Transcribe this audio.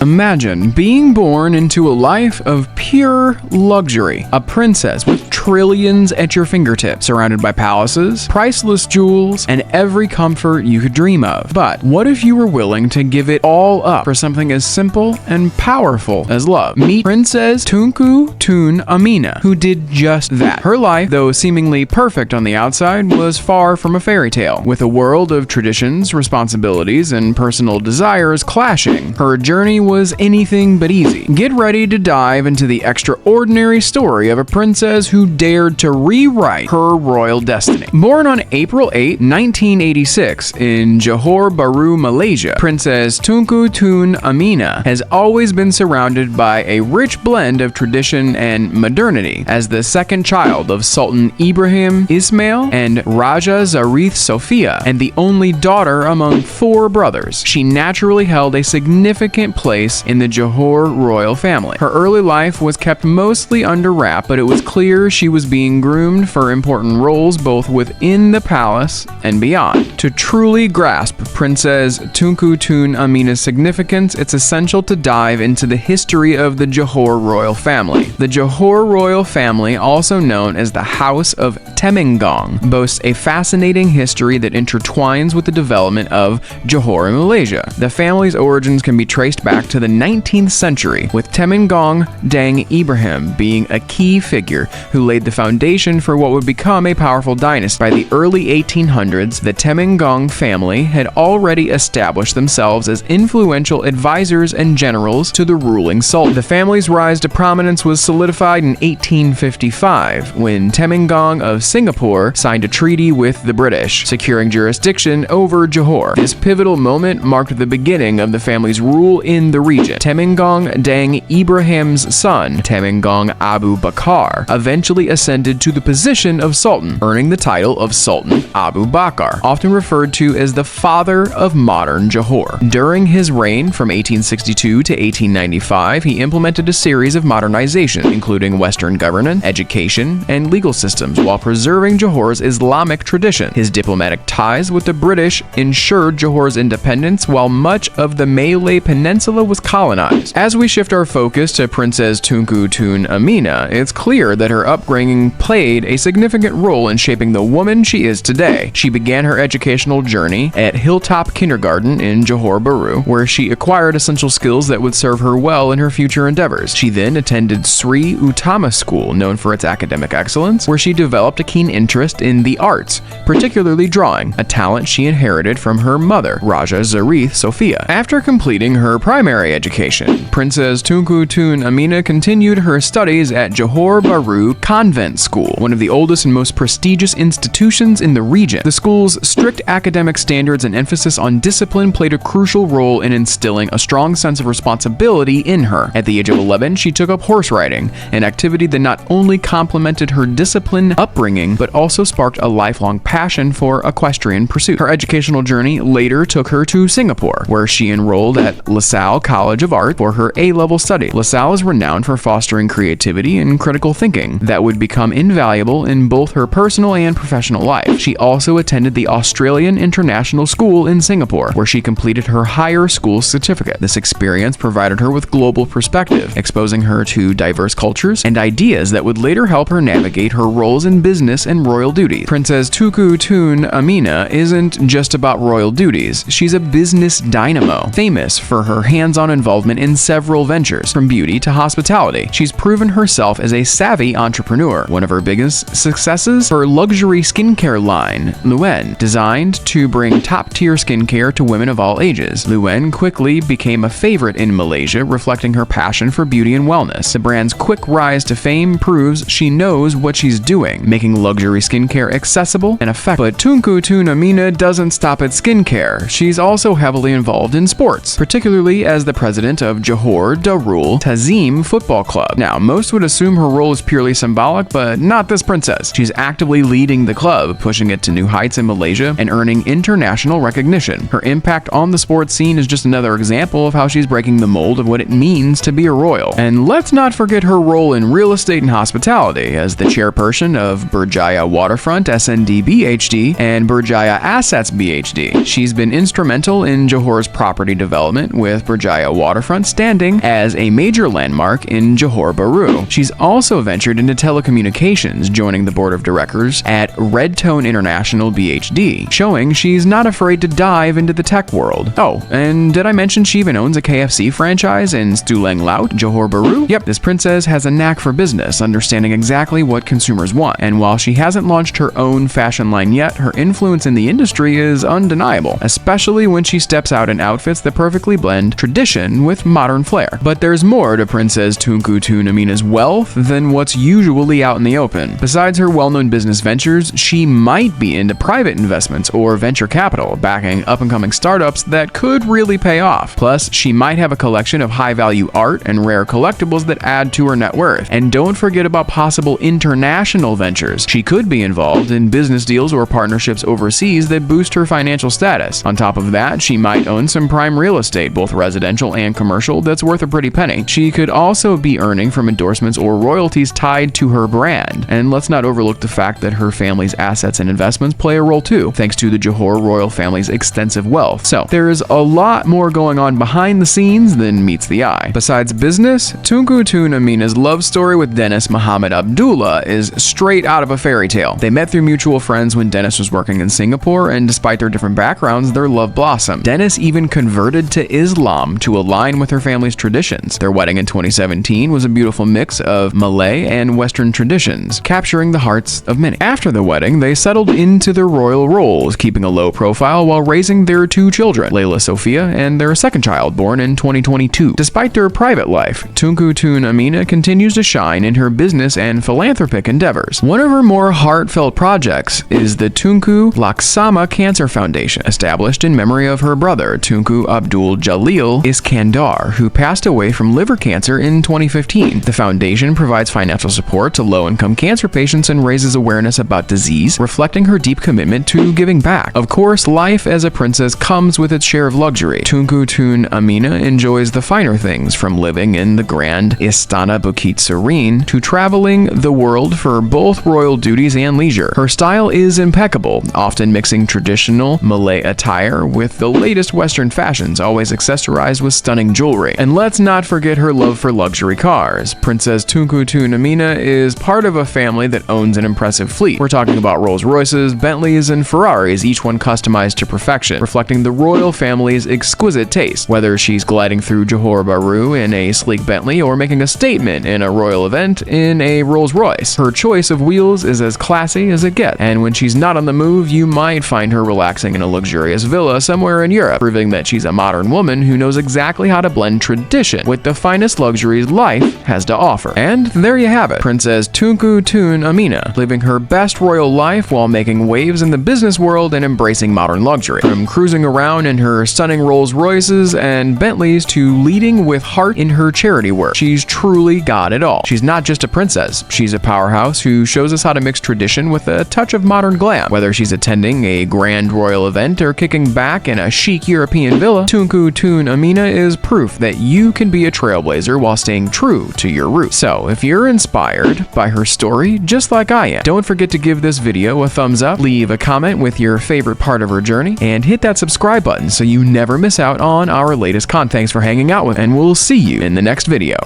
Imagine being born into a life of pure luxury, a princess with trillions at your fingertips, surrounded by palaces, priceless jewels, and every comfort you could dream of. But what if you were willing to give it all up for something as simple and powerful as love? Meet Princess Tunku Tun Aminah, who did just that. Her life, though seemingly perfect on the outside, was far from a fairy tale. With a world of traditions, responsibilities, and personal desires clashing, her journey was anything but easy. Get ready to dive into the extraordinary story of a princess who dared to rewrite her royal destiny. Born on April 8, 1986 in Johor Bahru, Malaysia, Princess Tunku Tun Aminah has always been surrounded by a rich blend of tradition and modernity. As the second child of Sultan Ibrahim Ismail and Raja Zarith Sophia, and the only daughter among 4 brothers, she naturally held a significant place in the Johor royal family. Her early life was kept mostly under wrap, but it was clear she was being groomed for important roles both within the palace and beyond. To truly grasp Princess Tunku Tun Aminah's significance, it's essential to dive into the history of the Johor royal family. The Johor royal family, also known as the House of Temenggung, boasts a fascinating history that intertwines with the development of Johor in Malaysia. The family's origins can be traced back to the 19th century, with Temenggung Dang Ibrahim being a key figure who laid the foundation for what would become a powerful dynasty. By the early 1800s, the Temenggung family had already established themselves as influential advisors and generals to the ruling sultan. The family's rise to prominence was solidified in 1855 when Temenggung of Singapore signed a treaty with the British, securing jurisdiction over Johor. This pivotal moment marked the beginning of the family's rule in the region. Temenggung Dang Ibrahim's son, Temenggung Abu Bakar, eventually ascended to the position of sultan, earning the title of Sultan Abu Bakar, often referred to as the father of modern Johor. During his reign from 1862 to 1895, he implemented a series of modernizations, including Western governance, education, and legal systems, while preserving Johor's Islamic tradition. His diplomatic ties with the British ensured Johor's independence while much of the Malay Peninsula was colonized. As we shift our focus to Princess Tunku Tun Aminah, it's clear that her upbringing played a significant role in shaping the woman she is today. She began her educational journey at Hilltop Kindergarten in Johor Bahru, where she acquired essential skills that would serve her well in her future endeavors. She then attended Sri Utama School, known for its academic excellence, where she developed a keen interest in the arts, particularly drawing, a talent she inherited from her mother, Raja Zarith Sophia. After completing her primary education, Princess Tunku Tun Aminah continued her studies at Johor Bahru Convent School, one of the oldest and most prestigious institutions in the region. The school's strict academic standards and emphasis on discipline played a crucial role in instilling a strong sense of responsibility in her. At the age of 11, she took up horse riding, an activity that not only complemented her disciplined upbringing, but also sparked a lifelong passion for equestrian pursuit. Her educational journey later took her to Singapore, where she enrolled at LaSalle College of Art for her A-level study. LaSalle is renowned for fostering creativity and critical thinking that would become invaluable in both her personal and professional life. She also attended the Australian International School in Singapore, where she completed her higher school certificate. This experience provided her with global perspective, exposing her to diverse cultures and ideas that would later help her navigate her roles in business and royal duties. Princess Tunku Tun Aminah isn't just about royal duties. She's a business dynamo, famous for her hands-on involvement in several ventures, from beauty to hospitality. She's proven herself as a savvy entrepreneur. One of her biggest successes, her luxury skincare line, Lúwen, designed to bring top-tier skincare to women of all ages. Lúwen quickly became a favorite in Malaysia, reflecting her passion for beauty and wellness. The brand's quick rise to fame proves she knows what she's doing, making luxury skincare accessible and effective. But Tunku Tun Aminah doesn't stop at skincare. She's also heavily involved in sports, particularly as the president of Johor Darul Tazim Football Club. Now, most would assume her role is purely symbolic, but not this princess. She's actively leading the club, pushing it to new heights in Malaysia and earning international recognition. Her impact on the sports scene is just another example of how she's breaking the mold of what it means to be a royal. And let's not forget her role in real estate and hospitality as the chairperson of Berjaya Waterfront SND BHD and Berjaya Assets BHD. She's been instrumental in Johor's property development, with Berjaya Putrajaya waterfront standing as a major landmark in Johor Bahru. She's also ventured into telecommunications, joining the board of directors at Redtone International BHD, showing she's not afraid to dive into the tech world. Oh, and did I mention she even owns a KFC franchise in Stuleng Laut, Johor Bahru? Yep, this princess has a knack for business, understanding exactly what consumers want, and while she hasn't launched her own fashion line yet, her influence in the industry is undeniable, especially when she steps out in outfits that perfectly blend tradition with modern flair. But there's more to Princess Tunku Tun Aminah's wealth than what's usually out in the open. Besides her well-known business ventures, she might be into private investments or venture capital, backing up-and-coming startups that could really pay off. Plus, she might have a collection of high-value art and rare collectibles that add to her net worth. And don't forget about possible international ventures. She could be involved in business deals or partnerships overseas that boost her financial status. On top of that, she might own some prime real estate, both residential and commercial, that's worth a pretty penny. She could also be earning from endorsements or royalties tied to her brand. And let's not overlook the fact that her family's assets and investments play a role too, thanks to the Johor royal family's extensive wealth. So there is a lot more going on behind the scenes than meets the eye. Besides business, Tunku Tun Aminah's love story with Dennis Muhammad Abdullah is straight out of a fairy tale. They met through mutual friends when Dennis was working in Singapore, and despite their different backgrounds, their love blossomed. Dennis even converted to Islam to align with her family's traditions. Their wedding in 2017 was a beautiful mix of Malay and Western traditions, capturing the hearts of many. After the wedding, they settled into their royal roles, keeping a low profile while raising their two children, Layla Sophia and their second child, born in 2022. Despite their private life, Tunku Tun Aminah continues to shine in her business and philanthropic endeavors. One of her more heartfelt projects is the Tunku Laksamana Cancer Foundation, established in memory of her brother, Tunku Abdul Jalil Iskandar, who passed away from liver cancer in 2015. The foundation provides financial support to low-income cancer patients and raises awareness about disease, reflecting her deep commitment to giving back. Of course, life as a princess comes with its share of luxury. Tunku Tun Aminah enjoys the finer things, from living in the grand Istana Bukit Serene to traveling the world for both royal duties and leisure. Her style is impeccable, often mixing traditional Malay attire with the latest Western fashions, always accessorized with stunning jewelry. And let's not forget her love for luxury cars. Princess Tunku Tun Aminah is part of a family that owns an impressive fleet. We're talking about Rolls-Royces, Bentleys, and Ferraris, each one customized to perfection, reflecting the royal family's exquisite taste. Whether she's gliding through Johor Bahru in a sleek Bentley or making a statement in a royal event in a Rolls-Royce, her choice of wheels is as classy as it gets. And when she's not on the move, you might find her relaxing in a luxurious villa somewhere in Europe, proving that she's a modern woman who knows exactly how to blend tradition with the finest luxuries life has to offer. And there you have it, Princess Tunku Tun Aminah, living her best royal life while making waves in the business world and embracing modern luxury. From cruising around in her stunning Rolls-Royces and Bentleys to leading with heart in her charity work, she's truly got it all. She's not just a princess, she's a powerhouse who shows us how to mix tradition with a touch of modern glam. Whether she's attending a grand royal event or kicking back in a chic European villa, Tunku Tun Aminah is proof that you can be a trailblazer while staying true to your roots. So if you're inspired by her story, just like I am, don't forget to give this video a thumbs up, leave a comment with your favorite part of her journey, and hit that subscribe button so you never miss out on our latest content. Thanks for hanging out with, and we'll see you in the next video.